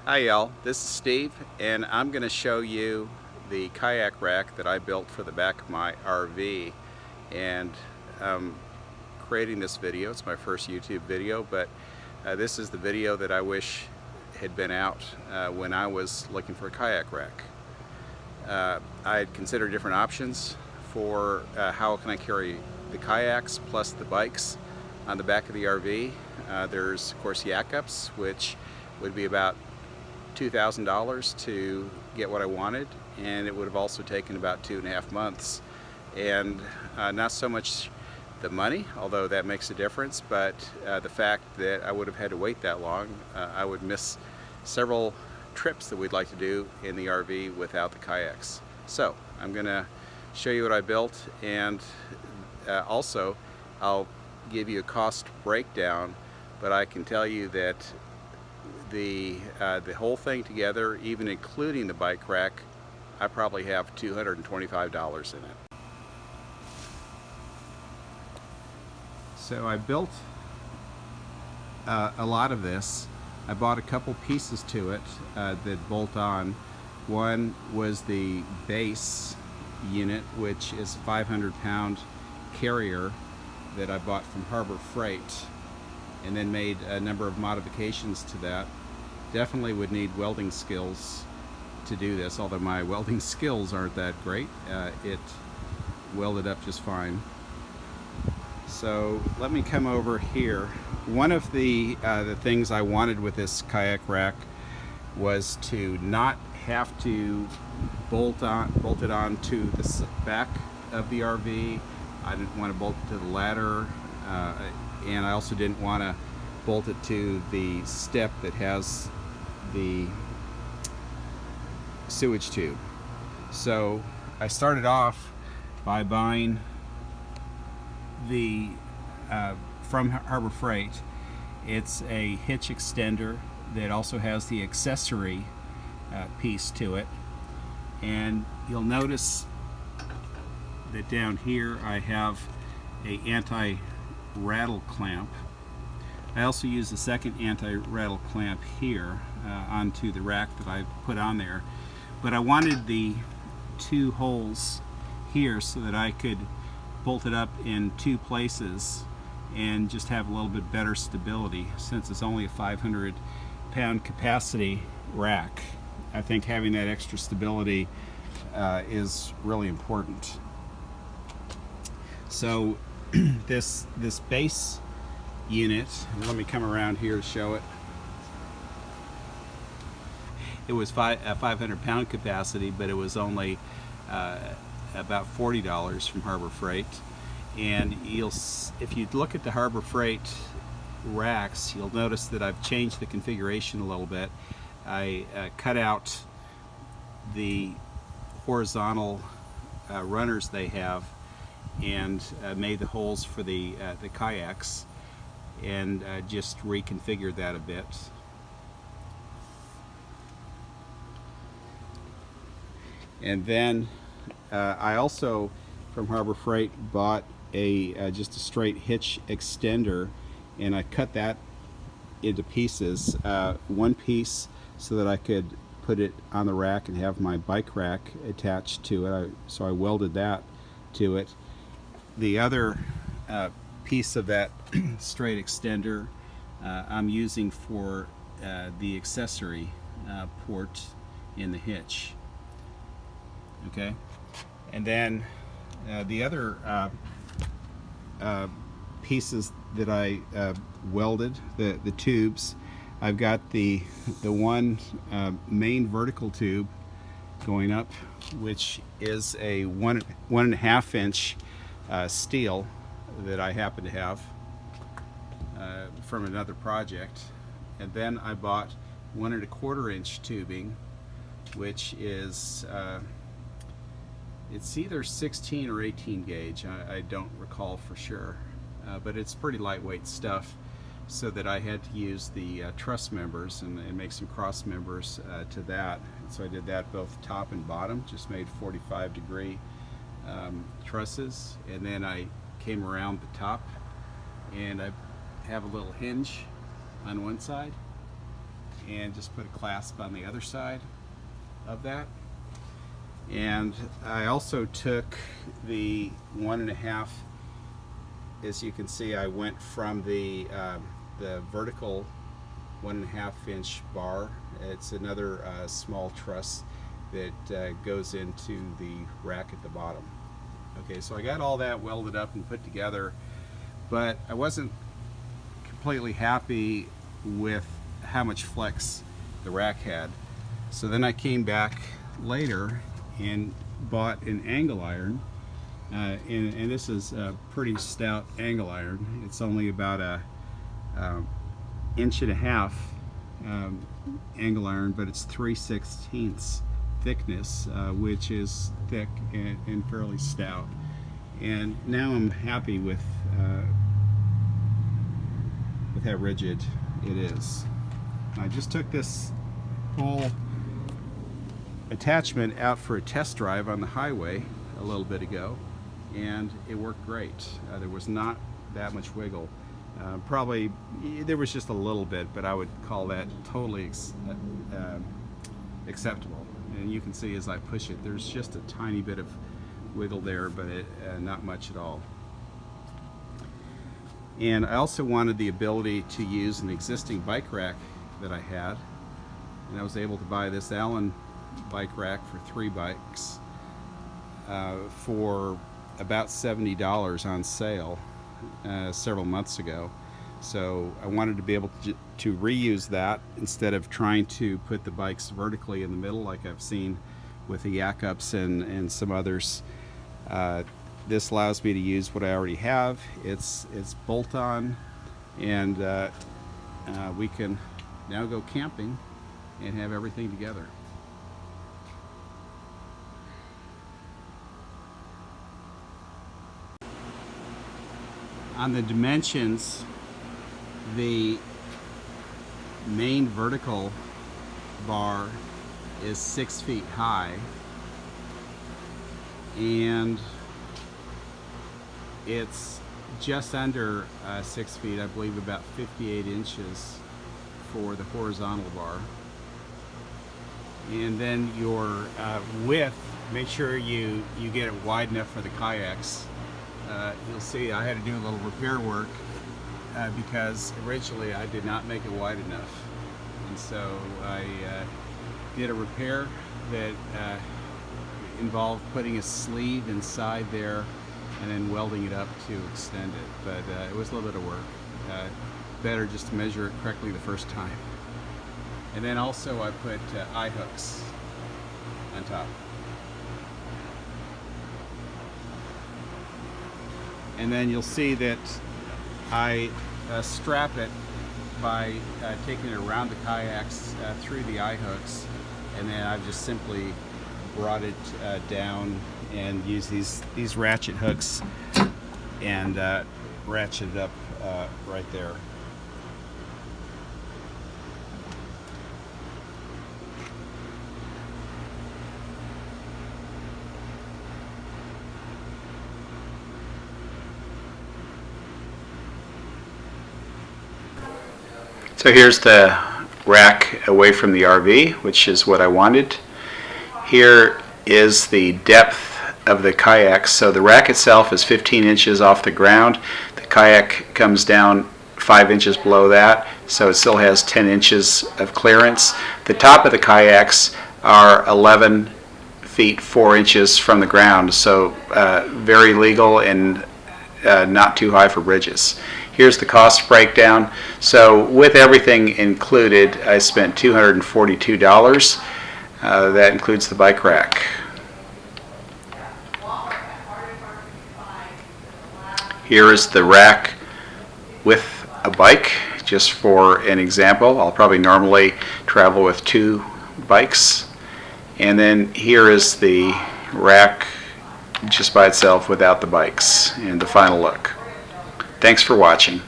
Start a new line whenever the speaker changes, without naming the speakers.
Hi y'all, this is Steve and I'm going to show you the kayak rack that I built for the back of my RV. And creating this video, it's my first YouTube video, but this is the video that I wish had been out when I was looking for a kayak rack. I had considered different options for how can I carry the kayaks plus the bikes on the back of the RV. There's of course yak-ups, which would be about $2,000 to get what I wanted, and it would have also taken about 2.5 months. And not so much the money, although that makes a difference, but the fact that I would have had to wait that long. I would miss several trips that we'd like to do in the RV without the kayaks. So I'm gonna show you what I built, and also I'll give you a cost breakdown, but I can tell you that the whole thing together, even including the bike rack, I probably have $225 in it. So I built a lot of this. I bought a couple pieces to it that bolt on. One was the base unit, which is a 500-pound carrier that I bought from Harbor Freight, and then made a number of modifications to that. Definitely would need welding skills to do this, although my welding skills aren't that great. It welded up just fine. So let me come over here. One of the things I wanted with this kayak rack was to not have to bolt it on to the back of the RV. I didn't want to bolt it to the ladder, and I also didn't want to bolt it to the step that has the sewage tube. So I started off by buying the from Harbor Freight. It's a hitch extender that also has the accessory piece to it, and you'll notice that down here I have a anti-rattle clamp. I also use a second anti-rattle clamp here onto the rack that I put on there, but I wanted the two holes here so that I could bolt it up in two places and just have a little bit better stability. Since it's only a 500-pound capacity rack, I think having that extra stability is really important. So this base unit, let me come around here to show it. It was a 500-pound capacity, but it was only about $40 from Harbor Freight. And if you look at the Harbor Freight racks, you'll notice that I've changed the configuration a little bit. I cut out the horizontal runners they have, and made the holes for the kayaks, and just reconfigured that a bit. And then I also, from Harbor Freight, bought just a straight hitch extender, and I cut that into pieces. One piece so that I could put it on the rack and have my bike rack attached to it. So I welded that to it. The other piece of that straight extender I'm using for the accessory port in the hitch. Okay, and then the other pieces that I welded, the tubes, I've got the one main vertical tube going up, which is a 1.5 inch steel that I happen to have from another project. And then I bought 1.25 inch tubing, which is it's either 16 or 18 gauge. I don't recall for sure, but it's pretty lightweight stuff, so that I had to use the truss members and make some cross members to that. So I did that both top and bottom, just made 45-degree trusses, and then I came around the top, and I have a little hinge on one side, and just put a clasp on the other side of that. And I also took the 1.5, as you can see, I went from the vertical 1.5-inch bar. It's another small truss that goes into the rack at the bottom. Okay, so I got all that welded up and put together, but I wasn't completely happy with how much flex the rack had. So then I came back later and bought an angle iron, and this is a pretty stout angle iron. It's only about a 1.5 inch angle iron, but it's 3/16 thickness, which is thick and fairly stout. And now I'm happy with how rigid it is. I just took this whole attachment out for a test drive on the highway a little bit ago, and it worked great. There was not that much wiggle. Probably there was just a little bit, but I would call that totally acceptable. And you can see as I push it, there's just a tiny bit of wiggle there, but not much at all. And I also wanted the ability to use an existing bike rack that I had, and I was able to buy this Allen bike rack for 3 bikes for about $70 on sale several months ago. So I wanted to be able to reuse that instead of trying to put the bikes vertically in the middle like I've seen with the Yak-Ups and some others. This allows me to use what I already have. It's bolt-on, and we can now go camping and have everything together. On the dimensions, the main vertical bar is 6 feet high, and it's just under 6 feet, I believe about 58 inches for the horizontal bar. And then your width, make sure you get it wide enough for the kayaks. You'll see I had to do a little repair work because originally I did not make it wide enough, and so I did a repair that involved putting a sleeve inside there and then welding it up to extend it, but it was a little bit of work. Better just to measure it correctly the first time. And then also I put eye hooks on top. And then you'll see that I strap it by taking it around the kayaks through the eye hooks, and then I've just simply brought it down and used these ratchet hooks and ratchet it up right there. So here's the rack away from the RV, which is what I wanted. Here is the depth of the kayak. So the rack itself is 15 inches off the ground. The kayak comes down 5 inches below that, so it still has 10 inches of clearance. The top of the kayaks are 11 feet 4 inches from the ground, so very legal and not too high for bridges. Here's the cost breakdown. So with everything included, I spent $242. That includes the bike rack. Here is the rack with a bike, just for an example. I'll probably normally travel with 2 bikes. And then here is the rack just by itself without the bikes, and the final look. Thanks for watching.